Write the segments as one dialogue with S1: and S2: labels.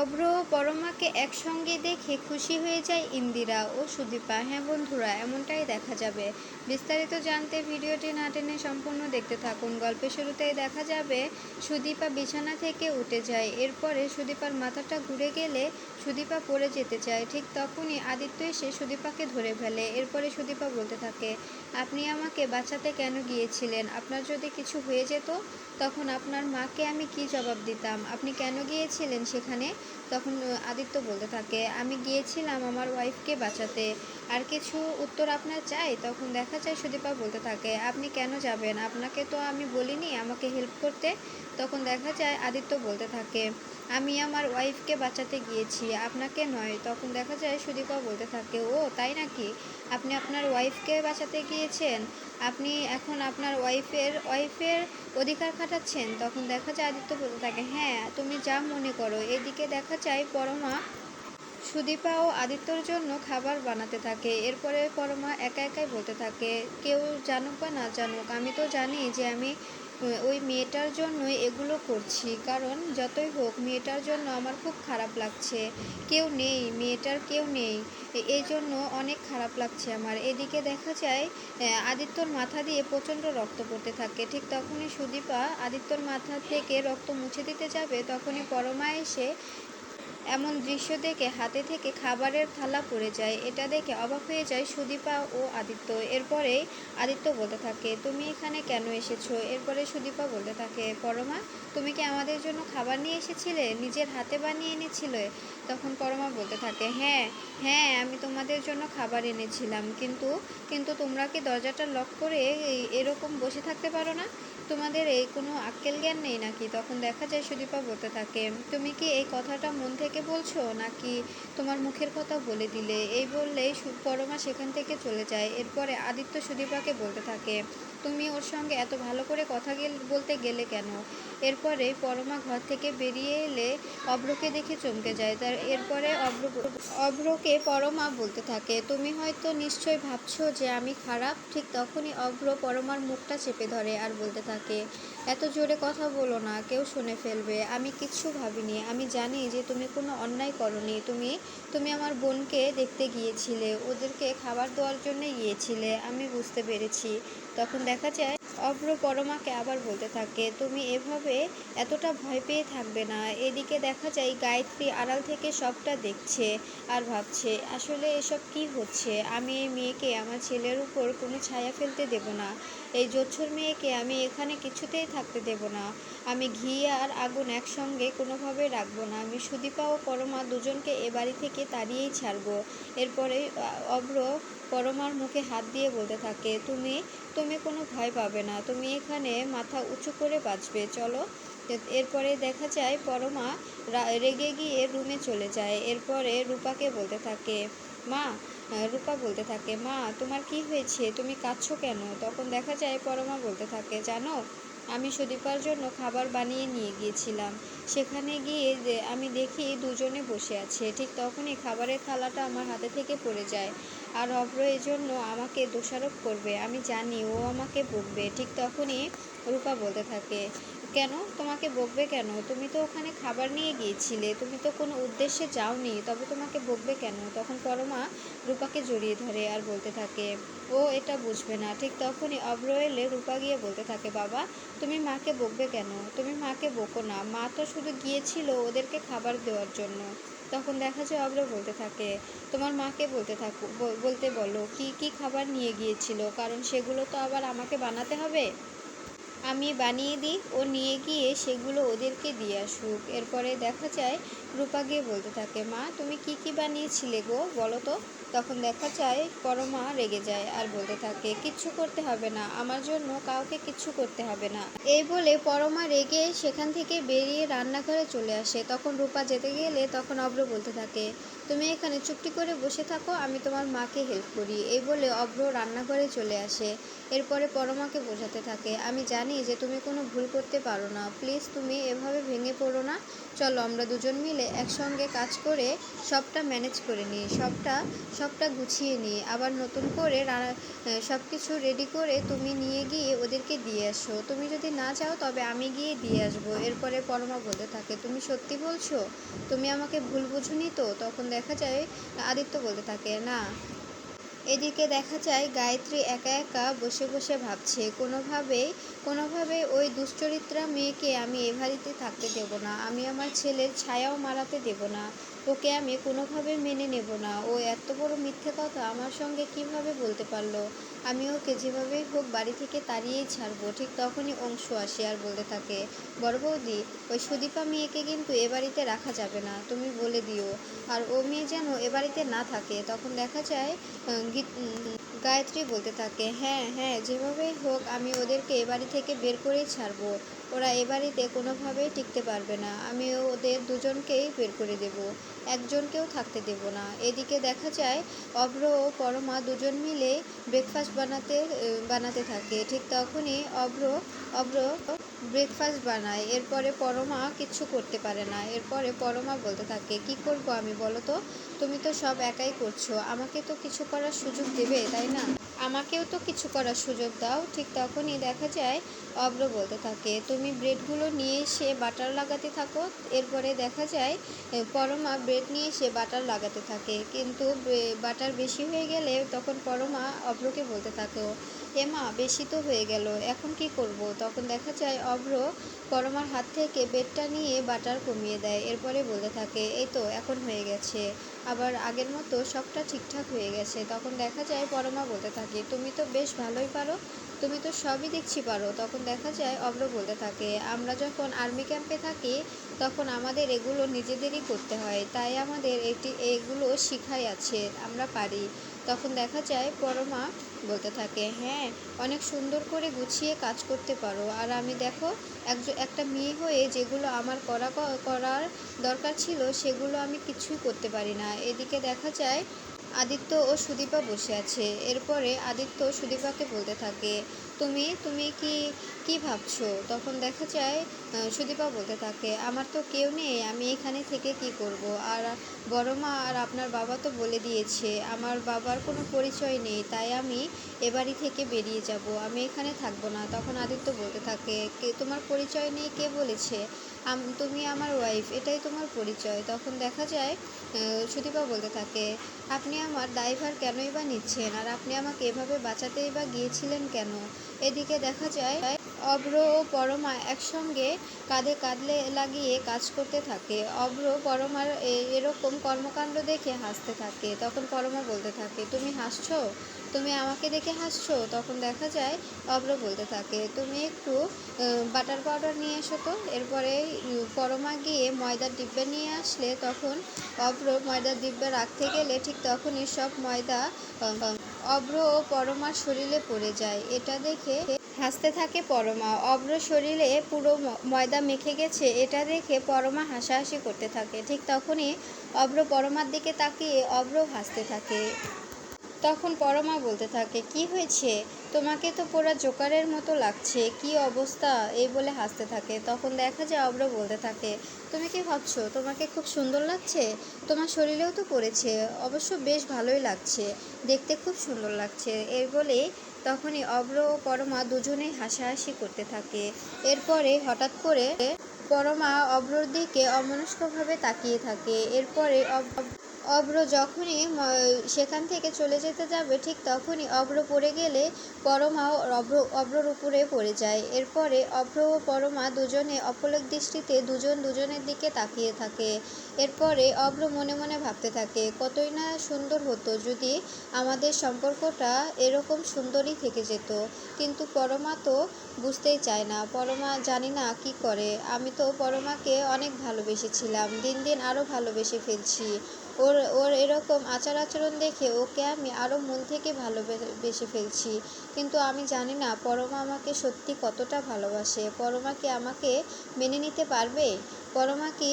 S1: অভ্র ও পরমাকে একসঙ্গে দেখে খুশি হয়ে যায় ইন্দিরা ও সুদীপা। হ্যাঁ বন্ধুরা, এমনটাই দেখা যাবে। বিস্তারিত জানতে ভিডিওটি না টেনে সম্পূর্ণ দেখতে থাকুন। গল্পের শুরুতেই দেখা যাবে সুদীপা বিছানা থেকে উঠে যায়। এরপরে সুদীপার মাথাটা ঘুরে গেলে সুদীপা পড়ে যেতে চায়। ঠিক তখনই আদিত্য এসে সুদীপাকে ধরে ফেলে। এরপরে সুদীপা বলতে থাকে, আপনি আমাকে বাঁচাতে কেন গিয়েছিলেন? আপনার যদি কিছু হয়ে যেত তখন আপনার মাকে আমি কি জবাব দিতাম? আপনি কেন গিয়েছিলেন সেখানে? তখন আদিত্য বলতে থাকে, আমি গিয়েছিলাম আমার ওয়াইফকে বাঁচাতে। আর কিছু উত্তর আপনার চাই? তখন দেখা যায় সুদীপা বলতে থাকে, আপনি কেন যাবেন? আপনাকে তো আমি বলিনি আমাকে হেল্প করতে। তখন দেখা যায় আদিত্য বলতে থাকে, আমি আমার ওয়াইফকে বাঁচাতে গিয়েছি, আপনাকে নয়। তখন দেখা যায় সুদীপা বলতে থাকে, ও তাই নাকি? আপনি আপনার ওয়াইফকে বাঁচাতে গিয়েছেন? আপনি এখন আপনার ওয়াইফের অধিকার খাটাচ্ছেন? তখন দেখা যায় আদিত্য বলতে থাকে, হ্যাঁ তুমি যা মনে করো। এদিকে দেখা যায় পরমা সুদীপা ও আদিত্যর জন্য খাবার বানাতে থাকে। এরপরে পরমা একা একাই বলতে থাকে, কেউ জানুক বা না জানুক, আমি তো জানি যে আমি ওই মেয়েটার জন্যই এগুলো করছি। কারণ যতই হোক মেয়েটার জন্য আমার খুব খারাপ লাগছে। কেউ নেই, মেয়েটার কেউ নেই, এই জন্য অনেক খারাপ লাগছে আমার। এদিকে দেখা যায় আদিত্যর মাথা দিয়ে প্রচণ্ড রক্ত পড়তে থাকে। ঠিক তখনই সুদীপা আদিত্যর মাথা থেকে রক্ত মুছে দিতে যাবে, তখনই পরমা এসে এমন দৃশ্য দেখে হাতে থেকে খাবারের থালা পড়ে যায়। এটা দেখে অবাক হয়ে যায় সুদীপা ও আদিত্য। এরপরেই আদিত্য বলতে থাকে, তুমি এখানে কেন এসেছো? এরপরে সুদীপা বলতে থাকে, পরমা তুমি কি আমাদের জন্য খাবার নিয়ে এসেছিলে? নিজের হাতে বানিয়ে এনেছিলে? তখন পরমা বলতে থাকে, হ্যাঁ হ্যাঁ, আমি তোমাদের জন্য খাবার এনেছিলাম, কিন্তু কিন্তু তোমরা কি দরজাটা লক করে এরকম বসে থাকতে পারো না? তোমাদের এই কোনো আক্কেল জ্ঞান নেই নাকি? তখন দেখা যায় সুদীপা বলতে থাকে, তুমি কি এই কথাটা মন থেকে বলছো নাকি তোমার মুখের কথা বলে দিলে? এই বললেই পরমা সেখান থেকে চলে যায়। এরপরে আদিত্য সুদীপাকে বলতে থাকে, তুমি ওর সঙ্গে এত ভালো করে কথা বলতে গেলে কেন? এরপরে পরমা ঘর থেকে বেরিয়ে এলে অভ্রকে দেখে চমকে যায়। তার এরপরে অভ্রকে পরমা বলতে থাকে, তুমি হয়তো নিশ্চয়ই ভাবছো যে আমি খারাপ। ঠিক তখনই অভ্র পরমার মুখটা চেপে ধরে আর বলতে থাকে, এত জোরে কথা বলো না, কেউ শুনে ফেলবে। আমি কিচ্ছু ভাবিনি, আমি জানি যে তুমি কোনো অন্যায় করনি। তুমি আমার বোনকে দেখতে গিয়েছিলে, ওদেরকে খাবার দেওয়ার জন্য গিয়েছিলে, আমি বুঝতে পেরেছি। তখন দেখা যায় অভ্র পরমাকে আবার বলতে থাকে, তুমি এভাবে এতটা ভয় পেয়ে থাকবে না। এদিকে দেখা যায় গায়ত্রী আড়াল থেকে সবটা দেখছে আর ভাবছে, আসলে এসব কি হচ্ছে? আমি এই মেয়েকে আমার ছেলের উপর কোনো ছায়া ফেলতে দেব না। এই জোচ্ছর মেয়েকে আমি এখানে কিছুতেই থাকতে দেব না। আমি ঘি আর আগুন একসঙ্গে কোনোভাবে রাখবো না। আমি সুদীপা ও পরমা দুজনকে এ বাড়ি থেকে তাড়িয়েই ছাড়বো। এরপরে অভ্র পরমার মুখে হাত দিয়ে বলতে থাকে, তুমি কোনো ভয় পাবে না, তুমি এখানে মাথা উঁচু করে বাঁচবে, চলো। এরপরে দেখা যায় পরমা রেগে গিয়ে রুমে চলে যায়। এরপরে রূপাকে বলতে থাকে, মা রূপা বলতে থাকে, মা তোমার কি হয়েছে? তুমি কাঁদছো কেন? তখন দেখা যায় পরমা বলতে থাকে, জানো আমি সুদীপার জন্য খাবার বানিয়ে নিয়ে গিয়েছিলাম। সেখানে গিয়ে আমি দেখি দুজনে বসে আছে। ঠিক তখনই খাবারের থালাটা আমার হাতে থেকে পড়ে যায়। আর অভ্র এই জন্য আমাকে দোষারোপ করবে, আমি জানি ও আমাকে বকবে। ঠিক তখনই রূপা বলতে থাকে, কেন তোমাকে বকবে কেন? তুমি তো ওখানে খাবার নিয়ে গিয়েছিলে, তুমি তো কোনো উদ্দেশ্যে যাওনি, তবে তোমাকে বকবে কেন? তখন পরমা রূপাকে জড়িয়ে ধরে আর বলতে থাকে, ও এটা বুঝবে না। ঠিক তখনই অভ্র এলে রূপা গিয়ে বলতে থাকে, বাবা তুমি মাকে বকবে কেন? তুমি মাকে বকো না, মা তো শুধু গিয়েছিল ওদেরকে খাবার দেওয়ার জন্য। তখন দেখা যায় অভ্র বলতে থাকে, তোমার মাকে বলতে বলো কি কি খাবার নিয়ে গিয়েছিল, কারণ সেগুলো তো আবার আমাকে বানাতে হবে। আমি বানিয়ে দিই, ও নিয়ে গিয়ে সেগুলো ওদেরকে দিয়ে আসুক। এরপরে দেখা যায় রূপা গিয়ে বলতে থাকে, মা তুমি কি কি বানিয়েছিলে গো, বলো তো। তখন দেখা যায় পরমা রেগে যায় আর বলতে থাকে, কিচ্ছু করতে হবে না, আমার জন্য কাউকে কিচ্ছু করতে হবে না। এই বলে পরমা রেগে সেখান থেকে বেরিয়ে রান্নাঘরে চলে আসে। তখন রূপা যেতে গেলে তখন অভ্র বলতে থাকে, তুমি এখানে চুপটি করে বসে থাকো, আমি তোমার মাকে হেল্প করি। এই বলে অভ্র রান্নাঘরে চলে আসে। এরপরে পরমাকে বোঝাতে থাকে, আমি জানি জানি যে তুমি কোনো ভুল করতে পারো না। প্লিজ তুমি এভাবে ভেঙে পড়ো না। চলো আমরা দুজন মিলে একসঙ্গে কাজ করে সবটা ম্যানেজ করে নিই, সবটা গুছিয়ে নিই। আবার নতুন করে সব কিছু রেডি করে তুমি নিয়ে গিয়ে ওদেরকে দিয়ে আসো। তুমি যদি না চাও তবে আমি গিয়ে দিয়ে আসবো। এরপরে পরমা বলতে থাকে, তুমি সত্যি বলছো? তুমি আমাকে ভুল বুঝোনি তো? তখন দেখা যায় আদিত্য বলতে থাকে, না। এদিকে দেখা যায় গায়ত্রী একা একা বসে বসে ভাবছে, কোনোভাবেই ওই দুশ্চরিত্রা মেয়েকে আমি এ বাড়িতে থাকতে দেব না। আমি আমার ছেলের ছায়াও মারাতে দেব না। ওকে আমি কোনোভাবে মেনে নেব না। ও এত বড় মিথ্যে কথা আমার সঙ্গে কিভাবে বলতে পারলো? আমি ওকে যেভাবেই হোক বাড়ি থেকে তাড়িয়েই ছাড়বো। ঠিক তখনই অংশু আসে আর বলতে থাকে, বড় বৌদি, ওই সুদীপা মেয়েকে কিন্তু এ বাড়িতে রাখা যাবে না, তুমি বলে দিও। আর ও মেয়ে যেন এ বাড়িতে না থাকে। তখন দেখা যায় গায়ত্রী বলতে থাকে, হ্যাঁ হ্যাঁ, যেভাবেই হোক আমি ওদেরকে এ বাড়ি থেকে বের করেই ছাড়বো। ওরা এ বাড়িতে কোনোভাবেই টিকতে পারবে না। আমি ওদের দুজনকেই বের করে দেব, একজনকেও থাকতে দেব না। এদিকে দেখা যায় অভ্র ও পরমা দুজন মিলে ব্রেকফাস্ট বানাতে থাকে। ঠিক তখনই অভ্র ব্রেকফাস্ট বানায়। এরপরে পরমা কিচ্ছু করতে পারে না। এরপরে পরমা বলতে থাকে, কি করব আমি বলো তো? তুমি তো সব একাই করছো, আমাকে তো কিছু করার সুযোগ দেবে, তাই না? আমাকেও তো কিছু করার সুযোগ দাও। ঠিক তখনই দেখা যায় অভ্র বলতে থাকে, তুমি ব্রেডগুলো নিয়ে এসে বাটার লাগাতে থাকো। এরপরে দেখা যায় পরমা ব্রেড নিয়ে এসে বাটার লাগাতে থাকে, কিন্তু বাটার বেশি হয়ে গেলে তখন পরমা অভ্রকে বলতে থাকো, এমা বেশি তো হয়ে গেল, এখন কি করব? তখন দেখা যায় অভ্র পরমার হাত থেকে ব্রেডটা নিয়ে বাটার কমিয়ে দেয়। এরপরে বলতে থাকে, এই তো এখন হয়ে গেছে, আবার আগের মতো সবটা ঠিকঠাক হয়ে গেছে। তখন দেখা যায় পরমা বলতে থাকে, তুমি তো বেশ ভালোই পারো, তুমি তো সবই দেখছি পারো। তখন দেখা যায় অভ্র বলতে থাকে, আমরা যখন আর্মি ক্যাম্পে থাকি তখন আমাদের এগুলো নিজেদেরই করতে হয়, তাই আমাদের এগুলো শিখাই আছে, আমরা পারি। তখন দেখা যায় পরমা বলতে থাকে, হ্যাঁ, অনেক সুন্দর করে গুছিয়ে কাজ করতে পারো। আর আমি দেখো, একটা মেয়ে হয়ে যেগুলো আমার করার দরকার ছিল সেগুলো আমি কিছুই করতে পারি না। এদিকে দেখা যায় আদিত্য ও সুদীপা বসে আছে। এরপরে আদিত্য সুদীপাকে বলতে থাকে, তুমি তুমি কি কি ভাবছো? তখন দেখা যায় সুদীপা বলতে থাকে, আমার তো কেউ নেই, আমি এখানে থেকে কি করব? আর বড় মা আর আপনার বাবা তো বলে দিয়েছে আমার বাবার কোনো পরিচয় নেই, তাই আমি এ বাড়ি থেকে বেরিয়ে যাব, আমি এখানে থাকবো না। তখন আদিত্য বলতে থাকে, কে তোমার পরিচয় নেই? কে বলেছে? তুমি আমার ওয়াইফ, এটাই তোমার পরিচয়। তখন দেখা যায় সুদীপা বলতে থাকে, আপনি আমার দায়ভার কেনই বা নিচ্ছেন? আর আপনি আমাকে এভাবে বাঁচাতেই বা গিয়েছিলেন কেন? এদিকে দেখা যায় অভ্র ও পরমা একসঙ্গে কাঁধে কাঁধ লাগিয়ে কাজ করতে থাকে। অভ্র পরমার এরকম কর্মকাণ্ড দেখে হাসতে থাকে। তখন পরমা বলতে থাকে, তুমি হাসছো? তুমি আমাকে দেখে হাসছো? তখন দেখা যায় অভ্র বলতে থাকে, তুমি একটু বাটার পাউডার নিয়ে এসো তো। এরপরে পরমা গিয়ে ময়দার ডিব্বা নিয়ে আসলে তখন অভ্র ময়দার ডিব্বা রাখতে গেলে ঠিক তখনই সব ময়দা অভ্র ও পরমার শরীরে পড়ে যায়। এটা দেখে হাসতে থাকে পরমা। অভ্র শরীরে পুরো ময়দা মেখে গেছে, এটা দেখে পরমা হাসাহাসি করতে থাকে। ঠিক তখনই অভ্র পরমার দিকে তাকিয়ে অভ্র হাসতে থাকে। তখন পরমা বলতে থাকে, কি হয়েছে? তোমাকে তো পুরো জোকারের মতো লাগছে, কি অবস্থা? এই বলে হাসতে থাকে। তখন দেখা যায় অভ্র বলতে থাকে, তুমি কি ভাবছো তোমাকে খুব সুন্দর লাগছে? তোমার শরীরেও তো পড়েছে, অবশ্য বেশ ভালোই লাগছে, দেখতে খুব সুন্দর লাগছে। এই বলে তখনই অভ্র ও পরমা দুজনেই হাসাহাসি করতে থাকে। এরপরে হঠাৎ করে পরমা অভ্রর দিকে অমনস্কভাবে তাকিয়ে থাকে। এরপরে অভ্র যখনই সেখান থেকে চলে যেতে যাবে ঠিক তখনই অভ্র পড়ে গেলে পরমাও অভ্রর উপরে পড়ে যায়। এরপরে অভ্র ও পরমা দুজনে অপলক দৃষ্টিতে দুজনের দিকে তাকিয়ে থাকে। এরপরে অভ্র মনে মনে ভাবতে থাকে, কতই না সুন্দর হতো যদি আমাদের সম্পর্কটা এরকম সুন্দরই থেকে যেত। কিন্তু পরমা তো বুঝতেই চায় না। পরমা জানি না কি করে। আমি তো পরমাকে অনেক ভালোবেসেছিলাম, দিন দিন আরও ভালোবেসে ফেলছি। ওর এরকম আচরণ দেখে ওকে আমি আরও মন থেকে ভালোবেসে ফেলছি। কিন্তু আমি জানি না পরমা আমাকে সত্যি কতটা ভালোবাসে। পরমা কি আমাকে মেনে নিতে পারবে? পরমা কি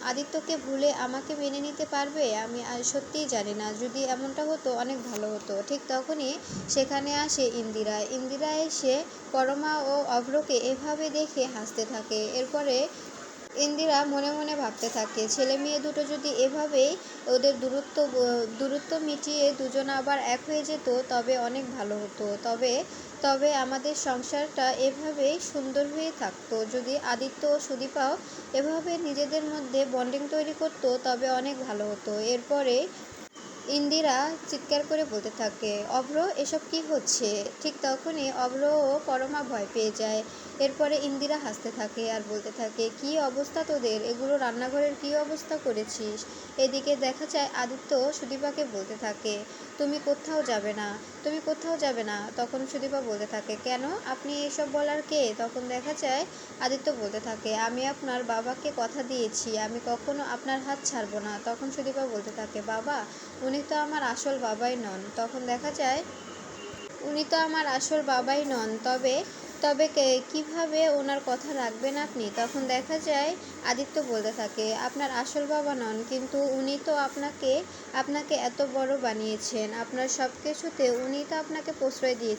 S1: আদিত্যকে ভুলে আমাকে মেনে নিতে পারবে? আমি সত্যিই জানি না। যদি এমনটা হতো অনেক ভালো হতো। ঠিক তখনই সেখানে আসে ইন্দিরা। ইন্দিরা এসে পরমা ও অভ্রকে এভাবে দেখে হাসতে থাকে। এরপরে ইন্দিরা মনে মনে ভাবতে থাকে, ছেলে মেয়ে দুটো যদি এভাবেই ওদের দূরত্ব মিটিয়ে দুজন আবার এক হয়ে যেত তবে অনেক ভালো হতো। তবে তবে আমাদের সংসারটা এভাবেই সুন্দর হয়ে থাকতো। যদি আদিত্য ও সুদীপাও এভাবে নিজেদের মধ্যে বন্ডিং তৈরি করতো তবে অনেক ভালো হতো। এরপরে ইন্দিরা চিৎকার করে বলতে থাকে, অভ্র এসব কি হচ্ছে? ঠিক তখনই অভ্র ও পরমা ভয় পেয়ে যায়। এরপরে ইন্দিরা হাসতে থাকে আর বলতে থাকে, কি অবস্থা তোদের? এগুলো রান্নাঘরের কি অবস্থা করেছিস? এদিকে দেখা যায় আদিত্য সুদীপাকে বলতে থাকে, তুমি কোথাও যাবে না, তুমি কোথাও যাবে না। তখন সুদীপা বলতে থাকে, কেন? আপনি এসব বলার কে? তখন দেখা যায় আদিত্য বলতে থাকে, আমি আপনার বাবাকে কথা দিয়েছি, আমি কখনো আপনার হাত ছাড়বো না। তখন সুদীপা বলতে থাকে, বাবা? উনি তো আমার আসল বাবাই নন। তখন দেখা যায় উনি তো আমার আসল বাবাই নন। তবে তবে কিভাবে ওনার কথা রাখবেন আপনি? তখন দেখা যায় আদিত্য বলতে থাকে, আপনার আসল বাবা নন, কিন্তু উনি তো আপনাকে এত বড় বানিয়েছেন। আপনার সব কিছুতে উনি তো আপনাকে প্রশ্রয় দিয়ে